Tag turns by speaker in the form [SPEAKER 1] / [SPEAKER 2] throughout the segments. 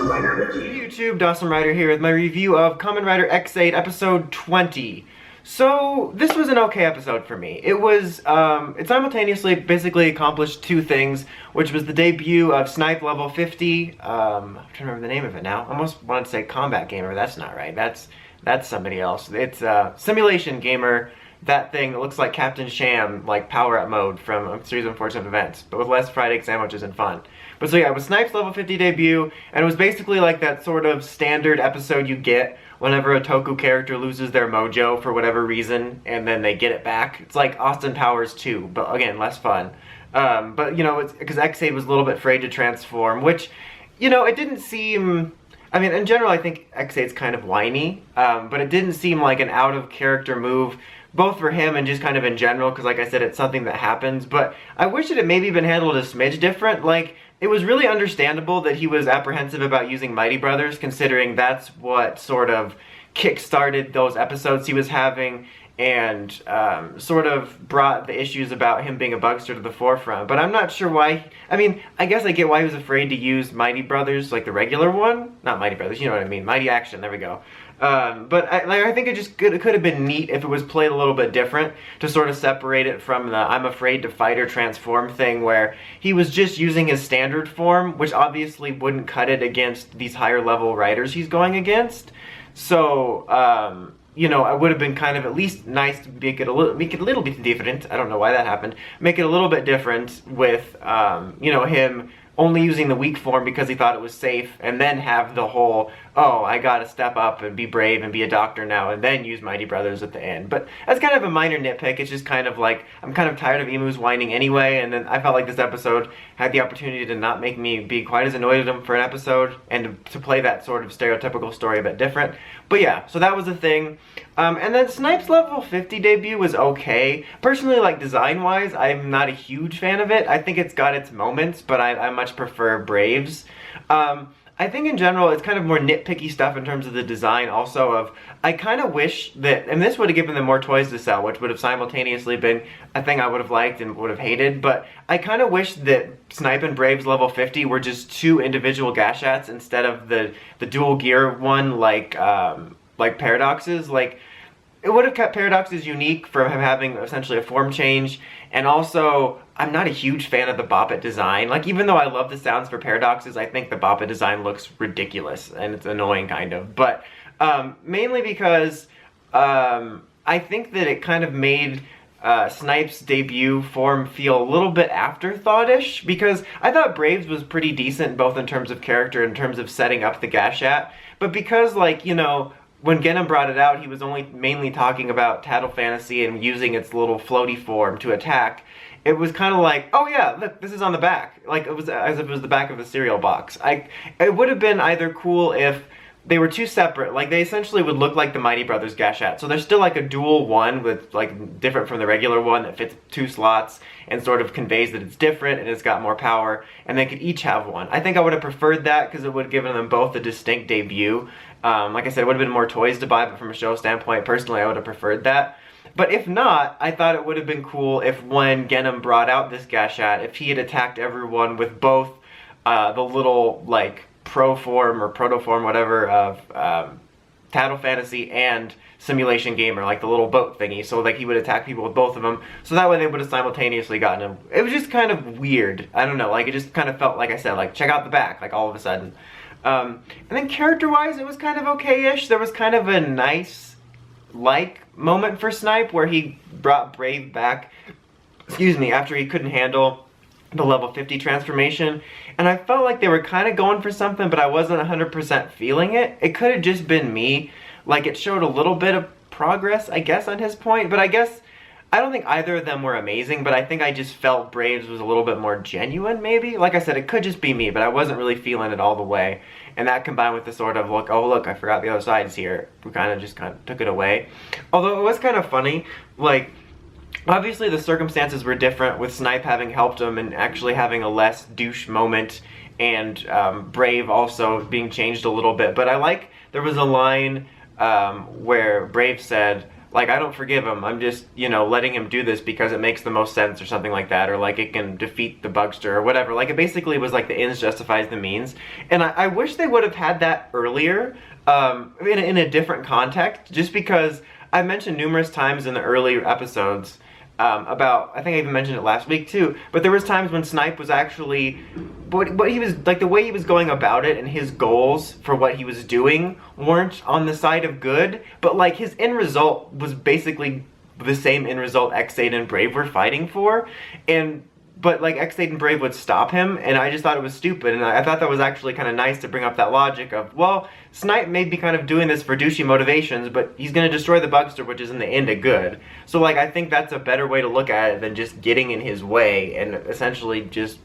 [SPEAKER 1] Hey YouTube, Dawson Rider here with my review of Kamen Rider Ex-Aid episode 20. So, this was an okay episode for me. It simultaneously basically accomplished two things, which was the debut of Snipe Level 50, I'm trying to remember the name of it now. I almost wanted to say Combat Gamer, that's not right, that's somebody else. It's Simulation Gamer, that thing that looks like Captain Sham, like power-up mode from a series of unfortunate events, but with less fried egg sandwiches and fun. But so yeah, it was Snipe's level 50 debut, and it was basically like that sort of standard episode you get whenever a Toku character loses their mojo for whatever reason, and then they get it back. It's like Austin Powers 2, but again, less fun. But you know, it's because Ex-Aid was a little bit afraid to transform, which, you know, it didn't seem... I mean, in general, I think Ex-Aid's kind of whiny, but it didn't seem like an out-of-character move, both for him and just kind of in general, because like I said, it's something that happens, but I wish it had maybe been handled a smidge different. Like, it was really understandable that he was apprehensive about using Mighty Brothers, considering that's what sort of kick-started those episodes he was having, and sort of brought the issues about him being a bugster to the forefront. But I'm not sure why. I mean, I guess I get why he was afraid to use Mighty Brothers, like the regular one. Not Mighty Brothers, you know what I mean. Mighty Action, there we go. But I think it could have been neat if it was played a little bit different to sort of separate it from the I'm afraid to fight or transform thing, where he was just using his standard form, which obviously wouldn't cut it against these higher level riders he's going against. So, you know, it would have been kind of at least nice to make it a little bit different. I don't know why that happened. Make it a little bit different with, you know, him only using the weak form because he thought it was safe, and then have the whole, oh, I gotta step up and be brave and be a doctor now, and then use Mighty Brothers at the end. But that's kind of a minor nitpick. It's just kind of like, I'm kind of tired of Emu's whining anyway, and then I felt like this episode had the opportunity to not make me be quite as annoyed at him for an episode, and to play that sort of stereotypical story a bit different. But yeah, so that was the thing. And then Snipe's level 50 debut was okay. Personally, like, design-wise, I'm not a huge fan of it. I think it's got its moments, but I much prefer Brave's. I think in general it's kind of more nitpicky stuff in terms of the design also of, I kind of wish that, and this would have given them more toys to sell, which would have simultaneously been a thing I would have liked and would have hated, but I kind of wish that Snipe and Brave's level 50 were just two individual Gashats instead of the dual gear one like Paradox's. Like, it would have kept Paradox's unique from him having essentially a form change, and also, I'm not a huge fan of the Boppet design. Like, even though I love the sounds for Paradoxes, I think the Boppet design looks ridiculous, and it's annoying, kind of. But, mainly because, I think that it kind of made Snipe's debut form feel a little bit afterthought-ish, because I thought Braves was pretty decent, both in terms of character and in terms of setting up the Gashat, but because, like, you know, when Genom brought it out, he was only mainly talking about Tattle Fantasy and using its little floaty form to attack. It was kind of like, oh yeah, look, this is on the back. Like, it was as if it was the back of a cereal box. It would have been either cool if they were two separate, like, they essentially would look like the Mighty Brothers Gashat. So there's still like a dual one with, like, different from the regular one that fits two slots and sort of conveys that it's different and it's got more power, and they could each have one. I think I would have preferred that because it would have given them both a distinct debut. Like I said, it would have been more toys to buy, but from a show standpoint, personally, I would have preferred that. But if not, I thought it would have been cool if when Genom brought out this Gashat, if he had attacked everyone with both the little, like, pro form or proto form, whatever, of Tattle Fantasy and Simulation Gamer, like the little boat thingy, so like he would attack people with both of them, so that way they would have simultaneously gotten him. It was just kind of weird. I don't know, like, it just kind of felt, like I said, like, check out the back, like, all of a sudden. And then character-wise, it was kind of okay-ish. There was kind of a nice, like, moment for Snipe where he brought Brave back, excuse me, after he couldn't handle the level 50 transformation, and I felt like they were kind of going for something, but I wasn't 100% feeling it. It could have just been me. Like, it showed a little bit of progress, I guess, on his point, but I guess, I don't think either of them were amazing, but I think I just felt Braves was a little bit more genuine, maybe? Like I said, it could just be me, but I wasn't really feeling it all the way, and that combined with the sort of, look, oh look, I forgot the other side's here, we kind of took it away. Although it was kind of funny, like, obviously the circumstances were different with Snipe having helped him and actually having a less douche moment, and Brave also being changed a little bit, but I like, there was a line where Brave said, like, I don't forgive him. I'm just, you know, letting him do this because it makes the most sense or something like that, or like it can defeat the Bugster or whatever. Like, it basically was like the ends justifies the means. And I wish they would have had that earlier, in a different context, just because I mentioned numerous times in the earlier episodes about, I think I even mentioned it last week too, but there was times when Snipe was actually, what he was, like the way he was going about it and his goals for what he was doing weren't on the side of good, but like his end result was basically the same end result Ex-Aid and Brave were fighting for, but like Ex-Aid and Brave would stop him, and I just thought it was stupid, and I thought that was actually kind of nice to bring up that logic of, well, Snipe may be kind of doing this for douchey motivations, but he's going to destroy the Bugster, which is in the end a good. So like, I think that's a better way to look at it than just getting in his way and essentially just,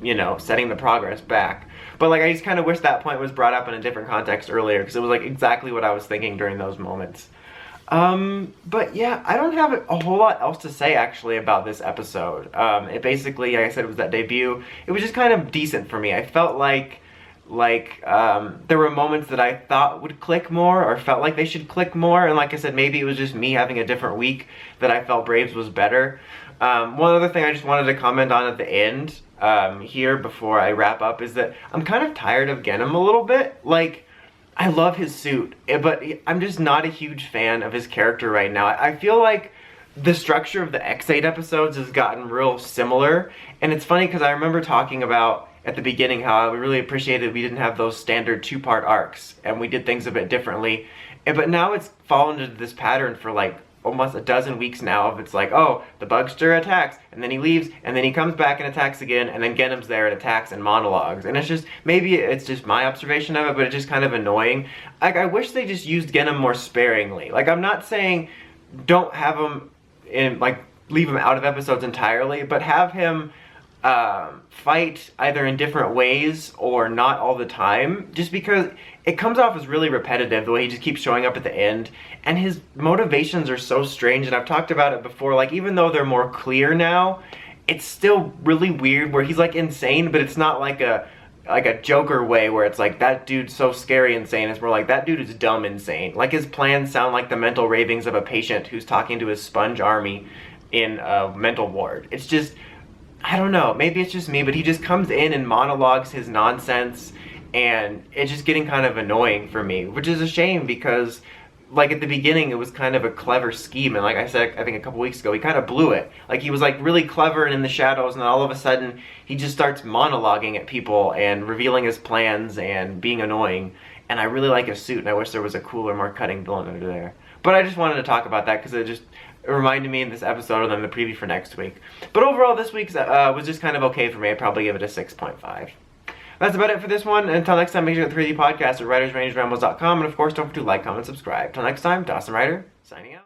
[SPEAKER 1] you know, setting the progress back. But like, I just kind of wish that point was brought up in a different context earlier, because it was like exactly what I was thinking during those moments. But yeah, I don't have a whole lot else to say actually about this episode. It basically, like I said, it was that debut. It was just kind of decent for me. I felt like there were moments that I thought would click more, or felt like they should click more, and like I said, maybe it was just me having a different week that I felt Braves was better. One other thing I just wanted to comment on at the end, here before I wrap up, is that I'm kind of tired of Genom a little bit. Like, I love his suit, but I'm just not a huge fan of his character right now. I feel like the structure of the Ex-Aid episodes has gotten real similar, and it's funny because I remember talking about at the beginning how I really appreciated we didn't have those standard two-part arcs, and we did things a bit differently. But now it's fallen into this pattern for like almost a dozen weeks now of it's like, oh, the Bugster attacks, and then he leaves, and then he comes back and attacks again, and then Genom's there and attacks and monologues. And it's just, maybe it's just my observation of it, but it's just kind of annoying. Like, I wish they just used Genom more sparingly. Like, I'm not saying don't have him in, like, leave him out of episodes entirely, but have him fight either in different ways or not all the time, just because it comes off as really repetitive the way he just keeps showing up at the end, and his motivations are so strange. And I've talked about it before, like, even though they're more clear now, it's still really weird where he's like insane, but it's not like a Joker way where it's like, that dude's so scary insane. It's more like, that dude is dumb insane. Like, his plans sound like the mental ravings of a patient who's talking to his sponge army in a mental ward. It's just, I don't know, maybe it's just me, but he just comes in and monologues his nonsense, and it's just getting kind of annoying for me, which is a shame because, like, at the beginning it was kind of a clever scheme, and like I said, I think a couple weeks ago, he kind of blew it. Like, he was like really clever and in the shadows, and then all of a sudden he just starts monologuing at people and revealing his plans and being annoying. And I really like his suit, and I wish there was a cooler, more cutting villain under there. But I just wanted to talk about that because it reminded me in this episode, and then the preview for next week. But overall, this week's was just kind of okay for me. I'd probably give it a 6.5. That's about it for this one. Until next time, make sure to 3D podcast at writersrangerambles.com, and of course, don't forget to like, comment, subscribe. Till next time, Dawson Rider, signing out.